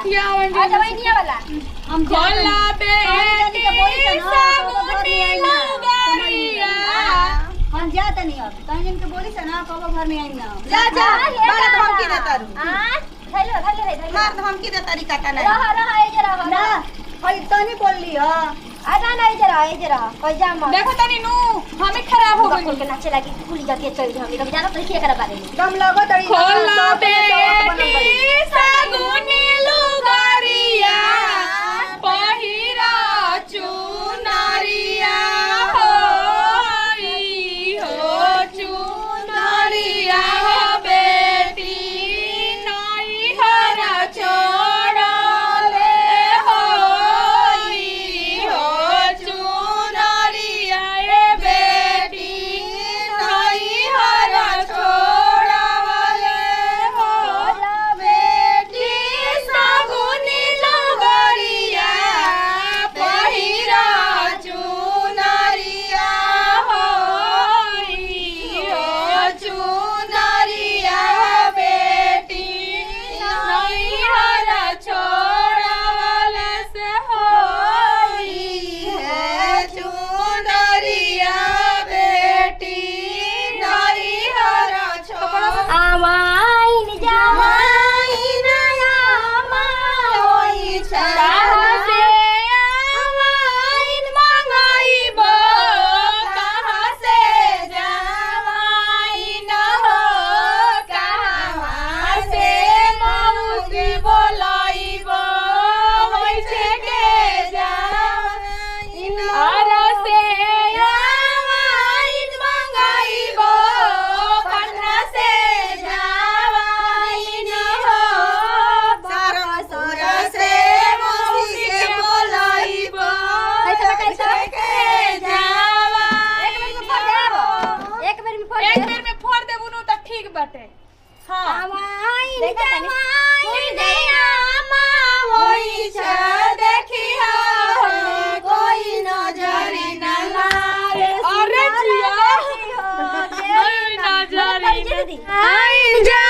किया आवेंगे आ जाओ इंडिया वाला हम खोला बेटी सागुनी लुगारिया हम जाते नहीं अब कहीं जिनके बोली से ना कब घर में आई ना जा जा मार धमकी दे तारू हां थैलो मार धमकी दे तारी काका ना रहा ए जरा ना हई तनी बोल ली हां आजा ना ए जरा पैजामा देखो तनी नु हमें खराब हो खोल गई के नाचे लगी खुली जाती है चल हम लोग जानो तो क्या करे बारे में दम लगो तड़ी खोला बेटी सागुनी लुगारिया पहिरा चुनरिया होई हो चुनरिया बेटी नई हर छोड़ले होई हो चुनरिया बेटी नई हर छोड़ले हो बेटी सागुनी लुगारिया पहिरा चुनरिया होई हो चुनरिया बेटी नई हर छोड़ले से होई है चुनरिया बेटी नई हर छोड़ आवाइन जावाइन आमा होई कहाँ से आवाइन मंगाइबो कहाँ से जावाइन हो कहाँ से मौसी बोलाइबो वैसे के जावाइन अर से आवाइन मंगाइबो कन्ना से जावाइन हो सरसुर से मौसी के बोलाइबो ऐसे के जावा एक बार में फोड़ एक बेर में फोड़ देबू नु त ठीक बाटे हां आवाइन देखा तनी। आमा होई छ देखिया कोई नजरी न लागे अरे जिया होई नजरी जल्दी आई जा